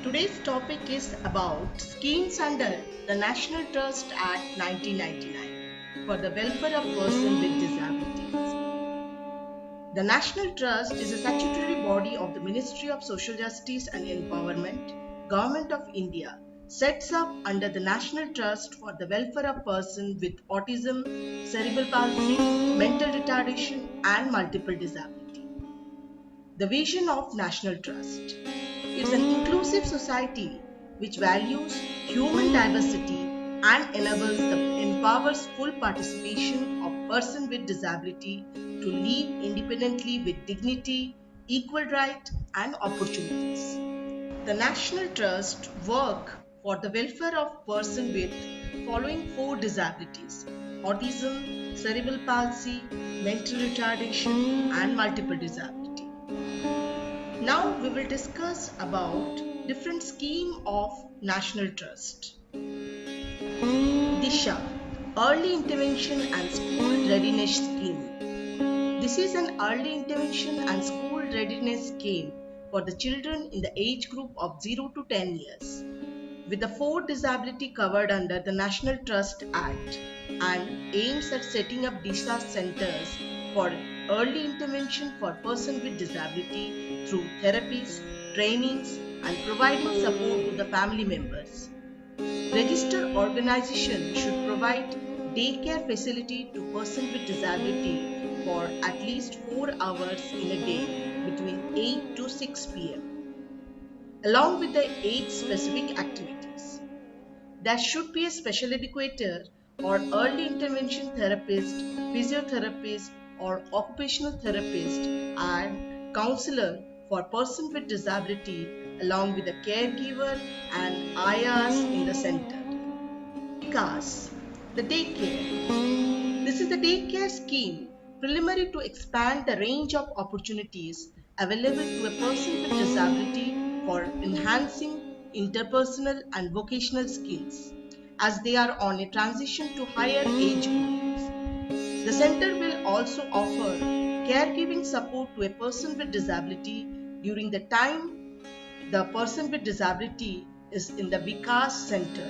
Today's topic is about schemes under the National Trust Act 1999 for the welfare of persons with disabilities. The National Trust is a statutory body of the Ministry of Social Justice and Empowerment, Government of India, sets up under the National Trust for the welfare of persons with autism, cerebral palsy, mental retardation, and multiple disability. The vision of National Trust. It is an inclusive society which values human diversity and empowers full participation of persons with disability to live independently with dignity, equal rights and opportunities. The National Trust work for the welfare of persons with following four disabilities: autism, cerebral palsy, mental retardation and multiple disability. Now we will discuss about different scheme of National Trust. Disha, Early Intervention and School Readiness Scheme. This is an early intervention and school readiness scheme for the children in the age group of 0 to 10 years, with the four disability covered under the National Trust Act, and aims at setting up Disha centers for early intervention for persons with disability through therapies, trainings, and providing support to the family members. Registered organization should provide daycare facility to persons with disability for at least 4 hours in a day between 8 to 6 p.m. along with the age-specific activities. There should be a special educator or early intervention therapist, physiotherapist, or occupational therapist and counselor for persons with disability along with a caregiver and ayahs in the center. Vikas, the daycare. This is the daycare scheme preliminary to expand the range of opportunities available to a person with disability for enhancing interpersonal and vocational skills as they are on a transition to higher age groups. The center will also offer caregiving support to a person with disability during the time the person with disability is in the Vikas Center.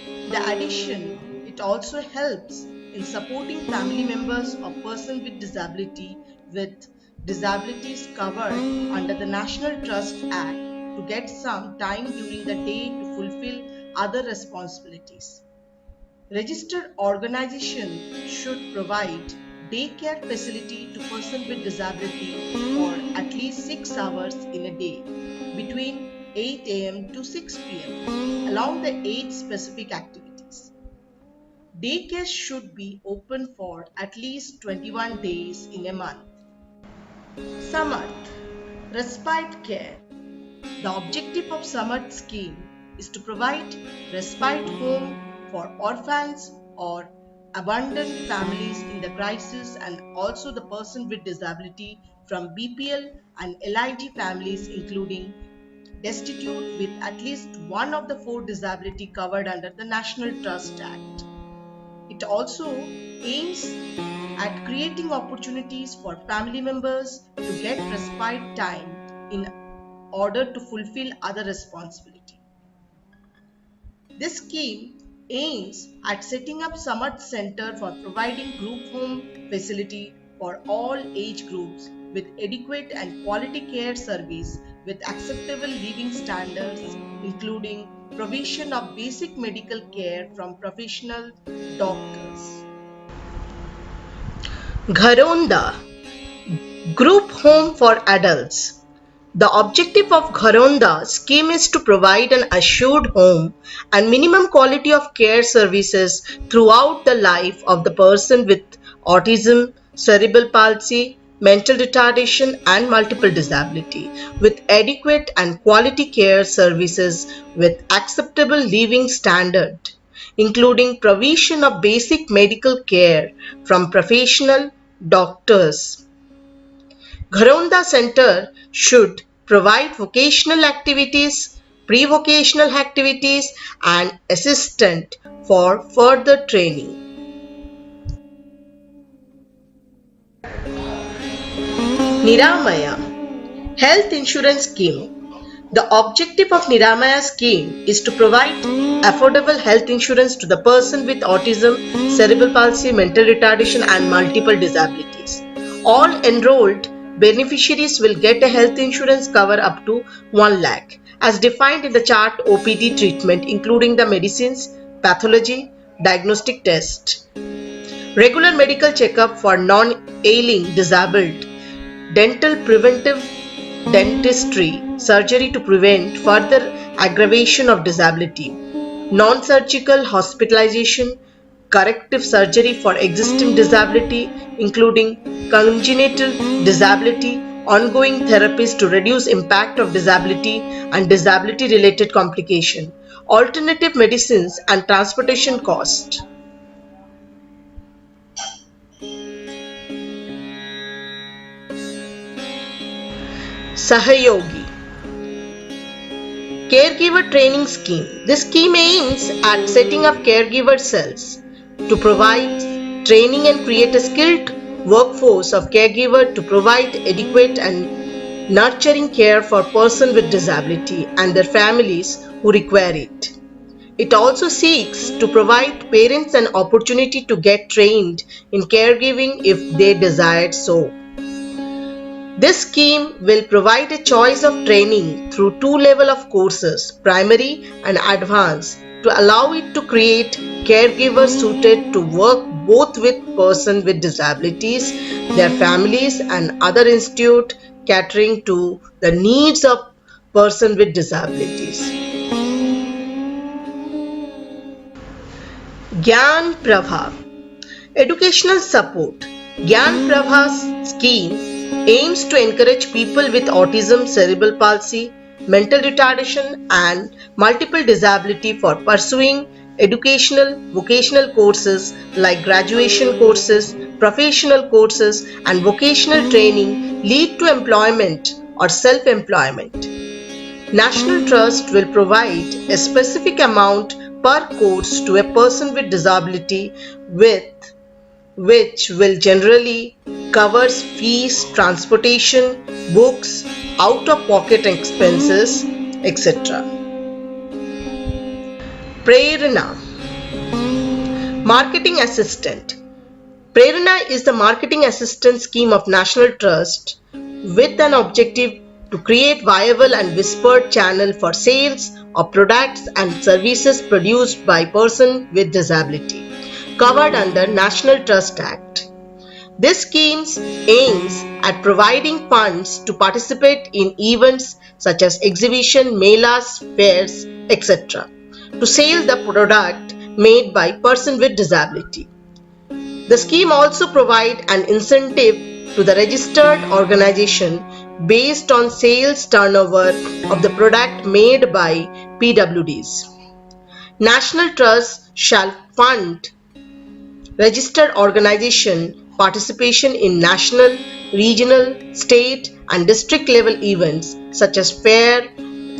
In addition, it also helps in supporting family members of persons with disabilities covered under the National Trust Act to get some time during the day to fulfill other responsibilities. Registered organization should provide daycare facility to persons with disability for at least 6 hours in a day between 8 a.m. to 6 p.m. along the age-specific activities. Daycare should be open for at least 21 days in a month. Samarth, Respite Care. The objective of Samarth scheme is to provide respite home for orphans or abandoned families in the crisis and also the person with disability from BPL and LIG families including destitute with at least one of the four disability covered under the National Trust Act. It also aims at creating opportunities for family members to get respite time in order to fulfill other responsibility. This scheme aims at setting up Samarth Center for providing group home facility for all age groups with adequate and quality care service with acceptable living standards, including provision of basic medical care from professional doctors. Gharonda, Group Home for Adults. The objective of Gharonda scheme is to provide an assured home and minimum quality of care services throughout the life of the person with autism, cerebral palsy, mental retardation and multiple disability with adequate and quality care services with acceptable living standard, including provision of basic medical care from professional doctors. Gharonda Center should provide vocational activities, pre-vocational activities and assistance for further training. Niramaya Health Insurance Scheme. The objective of Niramaya scheme is to provide affordable health insurance to the person with autism, cerebral palsy, mental retardation and multiple disabilities. All enrolled beneficiaries will get a health insurance cover up to 1 lakh as defined in the chart OPD treatment including the medicines, pathology, diagnostic test, regular medical checkup for non-ailing disabled, dental preventive dentistry, surgery to prevent further aggravation of disability, non-surgical hospitalization, corrective surgery for existing disability, including congenital disability, ongoing therapies to reduce impact of disability and disability-related complication, alternative medicines and transportation cost. Sahayogi Caregiver Training Scheme. This scheme aims at setting up caregiver cells to provide training and create a skilled workforce of caregiver to provide adequate and nurturing care for persons with disability and their families who require it. It also seeks to provide parents an opportunity to get trained in caregiving if they desire so. This scheme will provide a choice of training through two levels of courses, primary and advanced, to allow it to create caregivers suited to work both with persons with disabilities, their families and other institutes catering to the needs of persons with disabilities. Gyan Prabha Educational Support. Gyan Prabha scheme aims to encourage people with autism, cerebral palsy, mental retardation and multiple disability for pursuing educational, vocational courses like graduation courses, professional courses and vocational training lead to employment or self-employment. National Trust will provide a specific amount per course to a person with disability which will generally covers fees, transportation, books, out-of-pocket expenses, etc. Prerana Marketing Assistant. Prerana is the marketing assistance scheme of National Trust with an objective to create viable and whispered channel for sales of products and services produced by persons with disability, covered under National Trust Act. This scheme aims at providing funds to participate in events such as exhibition, melas, fairs, etc. to sell the product made by person with disability. The scheme also provides an incentive to the registered organization based on sales turnover of the product made by PWDs. National Trust shall fund registered organization participation in national, regional, state and district level events such as fair,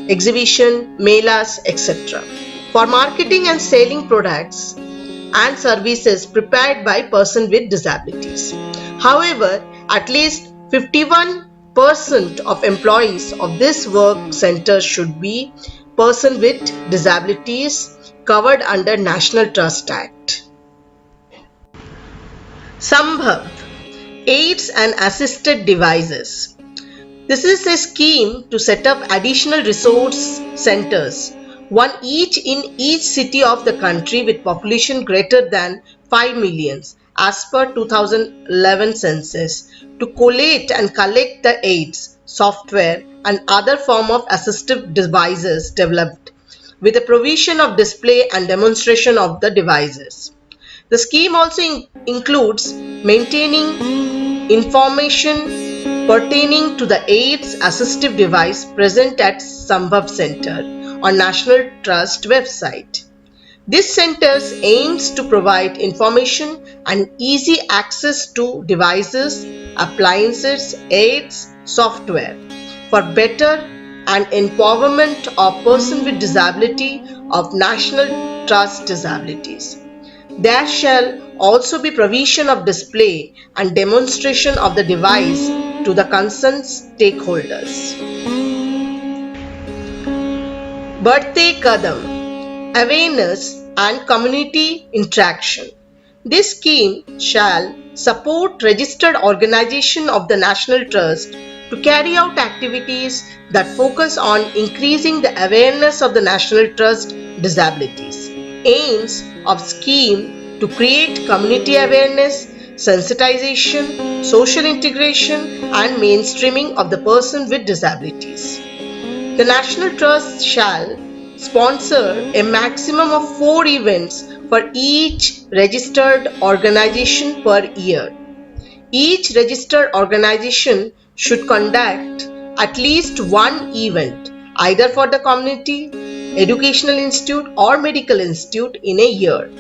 exhibition, melas, etc. for marketing and selling products and services prepared by persons with disabilities. However, at least 51% of employees of this work center should be persons with disabilities covered under National Trust Act. Sambhav Aids and Assisted Devices. This is a scheme to set up additional resource centers, one each in each city of the country with population greater than 5 million as per 2011 census, to collate and collect the aids, software and other form of assistive devices developed with the provision of display and demonstration of the devices. The scheme also includes maintaining information pertaining to the AIDS assistive device present at Sambhav Center on National Trust website. This center aims to provide information and easy access to devices, appliances, aids, software for better and empowerment of persons with disability of National Trust disabilities. There shall also be provision of display and demonstration of the device to the concerned stakeholders. Badhte Kadam, Awareness and Community Interaction. This scheme shall support registered organization of the National Trust to carry out activities that focus on increasing the awareness of the National Trust disabilities. Aims of scheme to create community awareness, sensitization, social integration and mainstreaming of the person with disabilities. The National Trust shall sponsor a maximum of 4 events for each registered organization per year. Each registered organization should conduct at least one event, either for the community, educational institute, or medical institute in a year.